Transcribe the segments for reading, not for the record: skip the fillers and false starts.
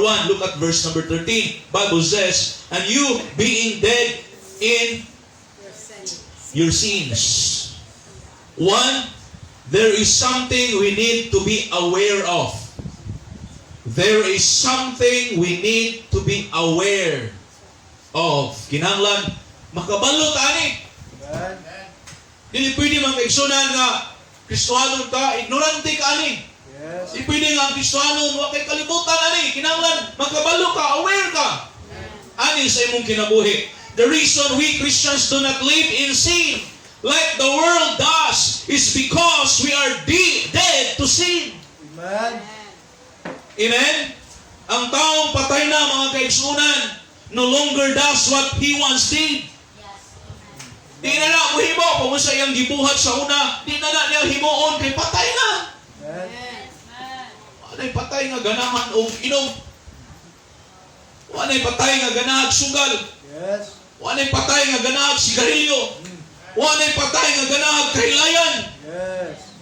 1, look at verse number 13. Bible says, and you being dead in your sins. One, there is something we need to be aware of. There is something we need to be aware of. Kinahanglan, makabalo tani. Dili pwede mang kaigsunan nga, Kristohanon ka, ignorante ka ani. Yes. Di pwede nga ang Kristohanon, wa kay kalibutan ani. Kinahanglan, makabalo ka, aware ka. Ani sa imong kinabuhi. The reason we Christians do not live in sin like the world does is because we are dead to sin. Amen. Amen? Ang taong patay na, mga kaigsunan, no longer does what he once did. Di na na muhimo kung sa iyang gibuhat sa una, di na niya himuon kay patay na. Anay patay nga ganahan o inom. Anay patay nga ganahan sugal. Yes. Anay patay nga ganahan sigarilyo. Anay patay nga ganahan kailayan. Yes.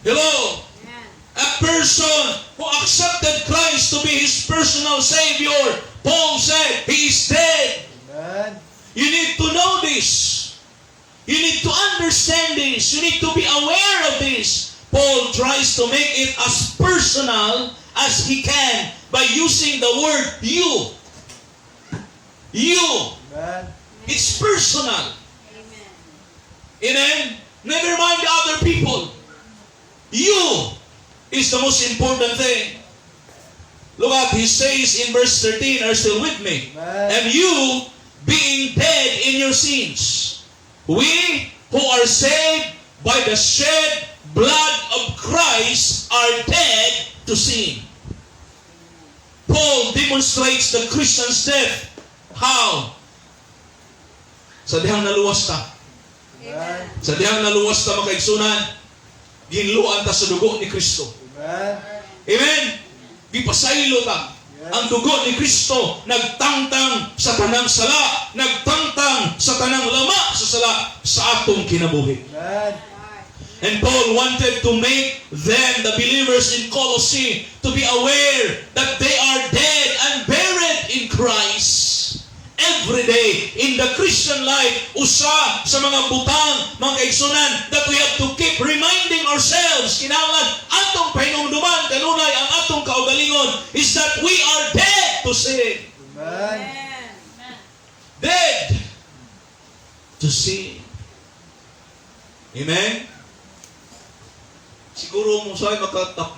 Hello? A person who accepted Christ to be his personal Savior, Paul said, he is dead. Amen. You need to know this. You need to understand this. You need to be aware of this. Paul tries to make it as personal as he can by using the word you. You. Amen. It's personal. Amen? Never mind the other people. You is the most important thing. Look at, he says in verse 13, are still with me? Amen. And you being dead in your sins. We who are saved by the shed blood of Christ are dead to sin. Paul demonstrates the Christian's death. How? Sa dihang naluwas ta. Amen. Sa dihang naluwas ta, mga kaigsunan, ginluan ta sa dugo ni Kristo. Amen. Amen? Gipasaylo ta. Ang dugo ni Kristo nagtangtang sa tanang sala, nagtangtang sa tanang lama sa sala sa atong kinabuhi. Amen. And Paul wanted to make them, the believers in Colossian, to be aware that they are dead and buried in Christ. Every day in the Christian life, usa sa mga butang, mga kaigsunan, that we have to keep reminding ourselves, kinahanglan atong pahinumduman, kanunay ang atong kaugalingon, is that we are dead to sin. Amen. Dead to sin. Amen? Siguro mo sa'yo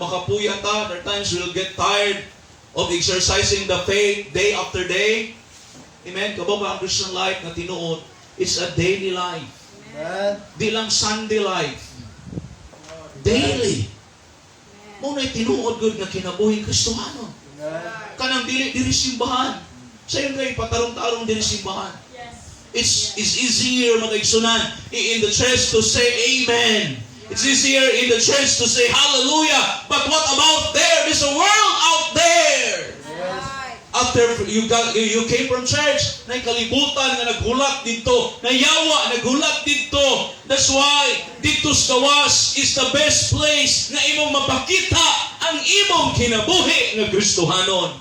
makapuyan ta. There are times we'll get tired of exercising the faith day after day. Amen? Kabaw ba ang Christian life na tinuod? It's a daily life. Amen. Di lang Sunday life. Daily. Muna tinuod good nga kinabuhing Kristohano. Amen. Kanang diri simbahan. Sa'yo kayo patarong-tarong diri simbahan. It's easier, mga igsunan, in the church to say Amen. It's easier in the church to say Hallelujah. But what about there? There's a world out there. Yes. After you came from church, na kalibutan nga naghulat dito, nayawa naghulat dito. That's why dito sa gawas is the best place na imong mapakita ang imong kinabuhi nga Kristohanon.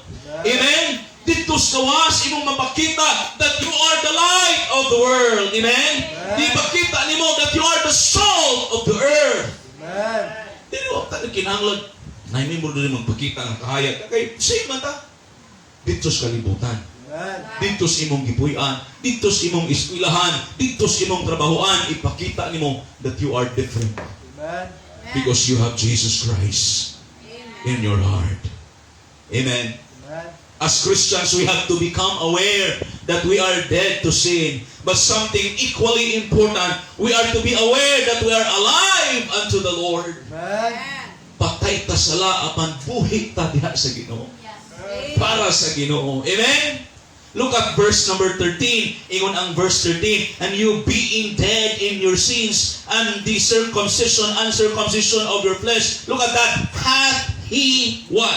Amen? Dito sa gawas imong mapakita that you are the light of the world. Amen? Di pakita nimo that you are the salt of the earth. Amen. Dili wa ta kinahanglan na mo dili magpakita ang kahayag. Kay same man ta. Dito sa kalibutan. Amen. Dito sa imong gipuy-an, dito sa imong eskwelahan, dito sa imong trabahoan, ipakita nimo that you are different Amen. because you have Jesus Christ in your heart. Amen. Amen. As Christians, we have to become aware that we are dead to sin. But something equally important, we are to be aware that we are alive unto the Lord. Amen. Patay ta sala apan buhi ta diha sa Ginoo. Para sa Ginoo. Amen? Look at verse number 13. Ingon ang verse 13. And you being dead in your sins and the circumcision, uncircumcision of your flesh. Look at that. Hath he what?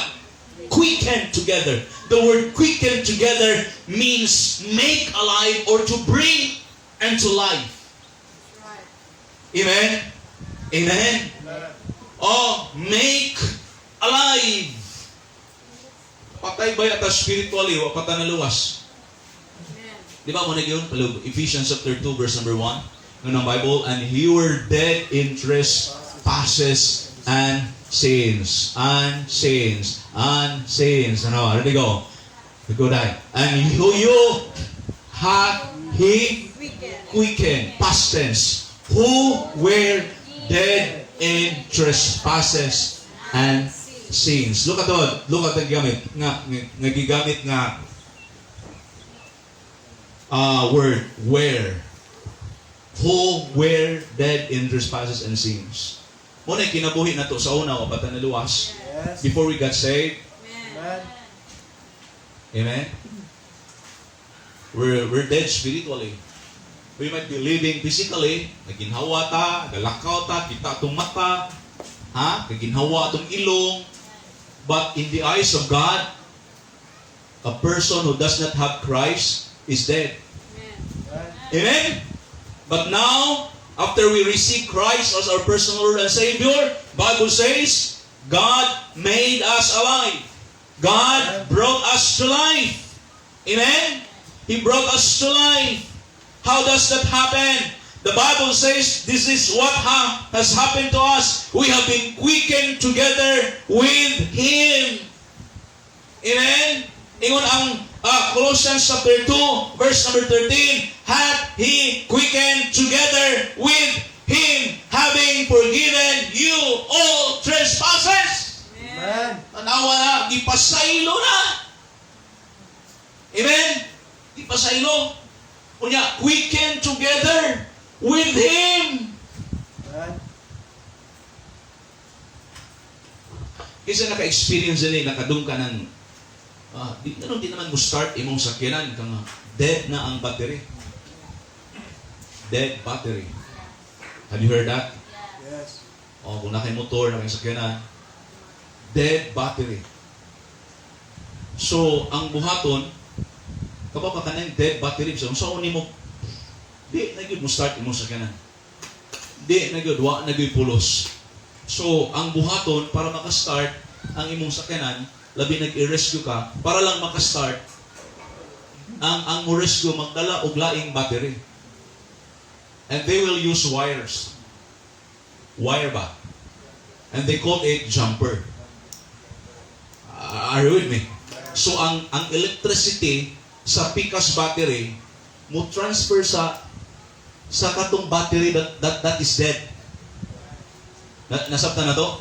Quickened together. The word quickened together means make alive or to bring into life. Amen? Amen? Oh, make alive. patay ba yata spiritually o pata naluwas? Di ba mo na yun? Ephesians chapter 2 verse number 1 ng Bible, and you were dead in trespasses and sins. And sins. And sins. Ano? Ready go. Go die. And you hath He quickened. Past tense. Who were dead in trespasses and sins. Look at that. Look at the gamit. Nagigamit nga word. Where. Who were dead in trespasses and sins. Muna kinabuhi na to sa una o pata naluwas. Yes. Before we got saved. Amen. Amen. We're dead spiritually. We might be living physically. Naginhawa ta, galakaw ta, kita itong mata, naginhawa itong ilong. But in the eyes of God, a person who does not have Christ is dead. Amen? But now, after we receive Christ as our personal Lord and Savior, Bible says, God made us alive. God brought us to life. Amen? He brought us to life. How does that happen? The Bible says this is what has happened to us. We have been quickened together with Him. Amen? Ingon ang Colossian chapter 2, verse number 13, hath He quickened together with Him, having forgiven you all trespasses. Amen. Tanawa na, ipasaylo na. Amen? Ipasaylo. Kunya, quickened together with Him. Amen. Kasi naka-experience din, nakadung ka ng di naman mo start imong sakyanan kang dead na ang battery. Dead battery. Have you heard that? Yes. O kung nakay motor, nakay sakyanan, dead battery. So, ang buhaton, kapag ka kanang dead battery, so ni mo, di na gyud mo start imong sakyanan. Di na gyud wa na gyud pulos. So, ang buhaton para maka-start ang imong sakyanan, labi nag-i-rescue ka, para lang makastart, ang rescue magdala og laing battery. And they will use wires. Wire ba? And they call it jumper. Are you with me? So, ang electricity sa Picas battery mo transfer sa katong battery that is dead. Nasabtan na to?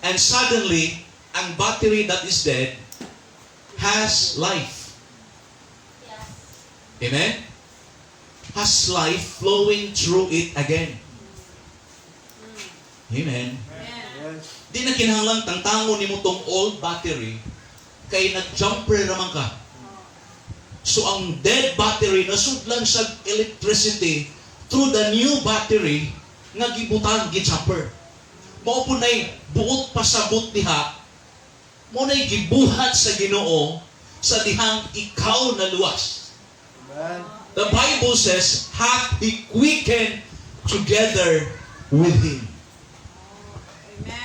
And suddenly, ang battery that is dead has life. Amen? Has life flowing through it again. Amen? Yes. Di na kinahanglan tangtangon ni mo tong old battery kay nag-jumper naman ka. So ang dead battery nasudlan sa electricity through the new battery nga gibutang gi-jumper. Mao po nay buot pasabot diha. Mo na'y gibuhat sa Ginoo sa dihang ikaw na luwas. Amen. The Bible says, hath He quickened together with Him.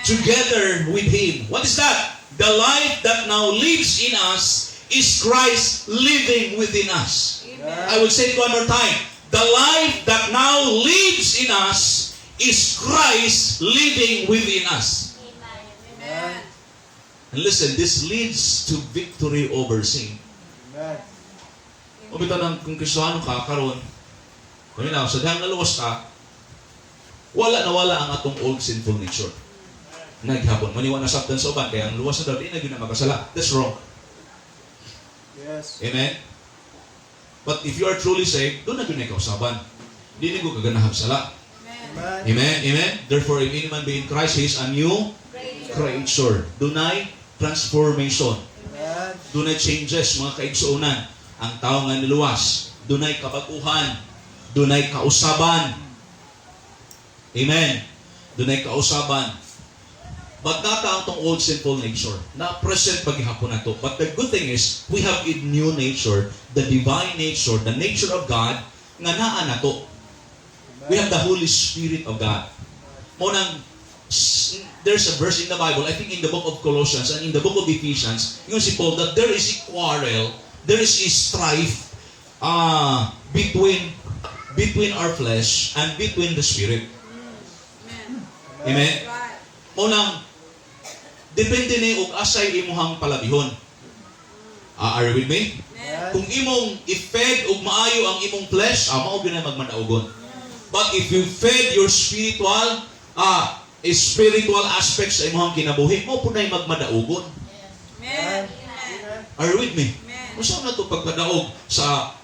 Together with Him. What is that? The life that now lives in us is Christ living within us. I will say it one more time. The life that now lives in us is Christ living within us. Amen. And listen, this leads to victory over sin. Amen. O bitaw ng kung Kristohano ka, karon, na, sa dihang naluwas ka, wala ang atong old sinful nature. Naghapon, maniwa na sabtan sa uban, kaya ang luwas na daw, di na yun na magkasala. That's wrong. Yes. Amen? But if you are truly saved, doon na yun na ikaw saban. Di na ko kaganahag sala. Amen. Amen? Amen? Therefore, if any man be in Christ, he is a new creature. Dunay transformation. Amen. Dunay changes, mga kaigsuunan. Ang tao nga niluwas. Dunay kabaguhan. Dunay kausaban. Amen? Dunay kausaban. But not ang tong old sinful nature. Na present paghihapon na to. But the good thing is, we have a new nature, the divine nature, the nature of God, nga naa na to. We have the Holy Spirit of God. Munang there's a verse in the Bible, I think in the book of Colossians and in the book of Ephesians, yung si Paul, that there is a quarrel, there is a strife between our flesh and between the Spirit. Amen? Unang, depende ni og asay imuhang palabihon. Are you with me? Kung imong i-fed og maayo ang imong flesh, mao gyud na magmadaogon. But if you fed your spiritual aspects sa imong kinabuhi, mo punay magmadaogon. Amen. Are you with me? Usa na to pagpadaog sa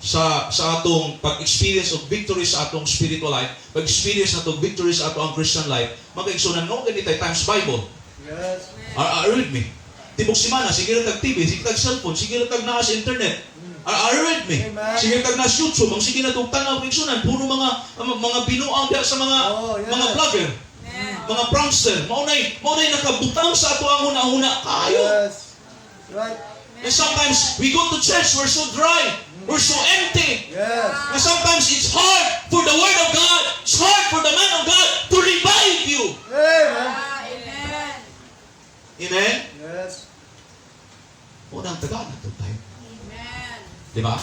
atong pag-experience of victory sa atong spiritual life, pag-experience na to victory sa atong Christian life, magkaigsunan no ganitay times Bible. Yes. Are you with me? Tibok simana, sige na tag TV, sige tag cellphone, sige na tag naa sa internet. Are you with me? Sige tag naa sa YouTube, ang sige na tong tanaw igsunan, puro mga binuang diha sa mga vlogger, mga prankster. Mao nay nakabutang sa ato ang una-una kayo. Yes. Right. And sometimes we go to church, we're so dry, we're so empty. Yes. And sometimes it's hard for the Word of God, it's hard for the man of God to revive you. Amen. Amen? Yes. Unang tagaan na ito tayo. Amen. Diba?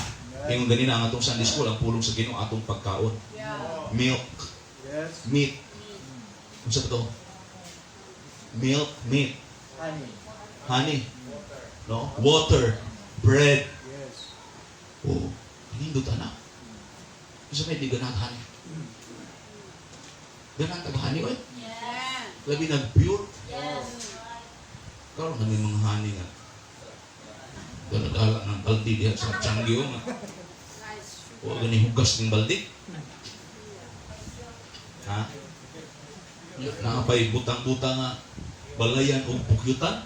Yung ganina ang atong Sunday School, ang pulong sa Ginoo atong pagkaon. Milk, Yes. meat. Ano sa ito? Milk, meat, Honey. honey, no? Water, bread. Yes. Oh, hinindot na. Isa may di ganang honey. Ganang tag-honey, oy. Amen. Labi nag-pure. Yes. Karoon kami mga honey nga. Dala-dala ng baldi diha sa Changgyo nga. Nice. Huwag gani hugas ng baldi. Ha? Nakapay butang-butang nga balayan o pukyutan.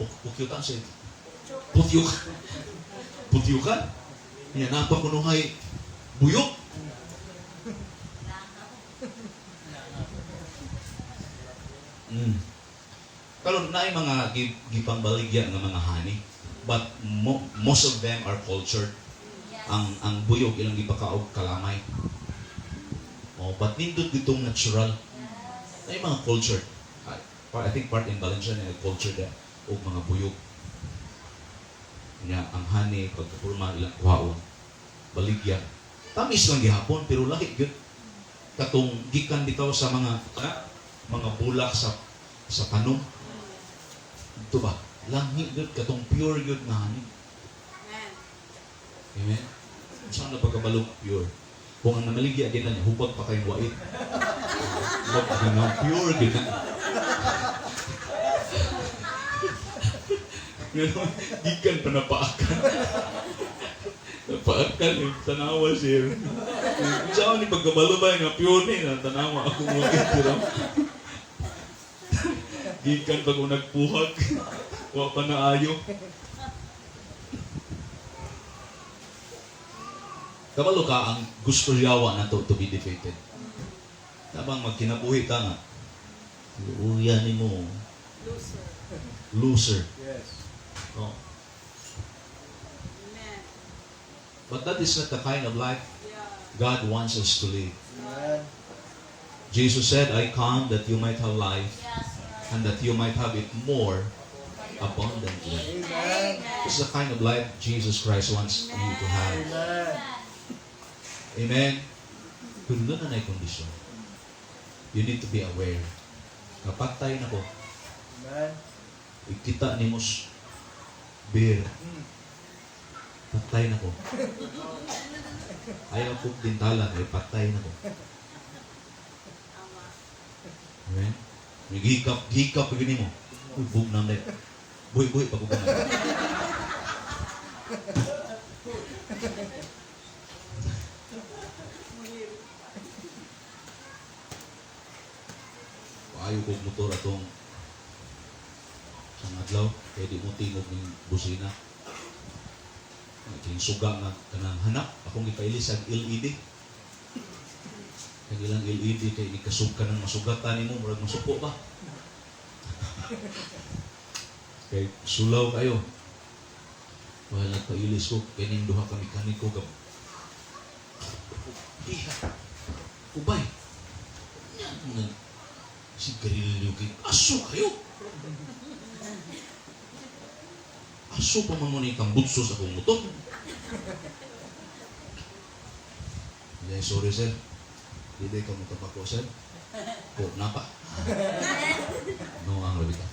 Pukyutan siya. Putyukan. Yan, napakunuhay buyok. Karon na mga gipangbaligya ng mga honey, but most of them are cultured. Ang buyog ilang gipakaog kalamay. But nindot ditong natural. Na mga cultured. I think part in Valencia na culture da o mga buyog. Nya ang honey pagkapurma ilang kuhaon. Baligya. Tamis lang gihapon pero lahi gyud. Katong gikan bitaw sa mga bulak sa panom. Ito ba? Langhi gyud katong pure gyud na honey. Amen. Amen. Saan na pagkabalong pure? Kung ang namaligya din na niya, hubag pa kayong wait. Hubag pa kayong pure gyud na. Ngayon, gikan pa napaakan. Napaakan eh, tanawa siya. Saan ni pagkabalo ba nga pure ni, tanawa ako mga ito. Gikan pag nagpuhag, wa pa na ayo. Kabalo ka ang gusto yawa na to be defeated. Tabang magkinabuhi ka nga. Uyan ni mo. Loser. Yes. Oh. Amen. But that is not the kind of life God wants us to live. Amen. Jesus said, I come that you might have life and that you might have it more abundantly. Amen. This is the kind of life Jesus Christ wants you to have. Amen. Amen? Pero doon na kondisyon. You need to be aware. Kapatay na ko. Amen. Ikita ni Mos beer. Patay na ko. Ayaw ko dintala. Patay na ko. Amen? Hikap begini mo. Uy, bug na dahil. Buhi, pag-ubang na. Ayaw ko motor atong sa adlaw, kaya di mo tingog ng busina. King suga nga kanang hanap, akong gipailis ang LED. Kaya ilang LED kay ikasug ka ng masugatan nimo, murag masupo ba? Kay sulaw kayo. Wala nagpailis ko, kaning duha ka mekaniko ka. Iha. Ubay. Sigarilyo kayo. Aso kayo. Aso pa man mo na ikambutso sa akong motor. Yeah, sorry sir. Hindi ka mo tabako sir. O, napa. No, ang labita.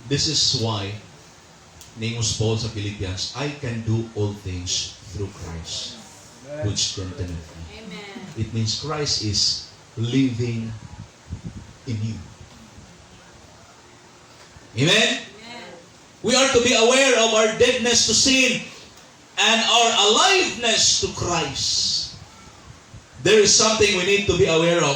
This is why Ningos Paul sa Philippians, I can do all things through Christ, which strengtheneth me. Amen. It means Christ is living in you. Amen? Amen. We are to be aware of our deadness to sin and our aliveness to Christ. There is something we need to be aware of.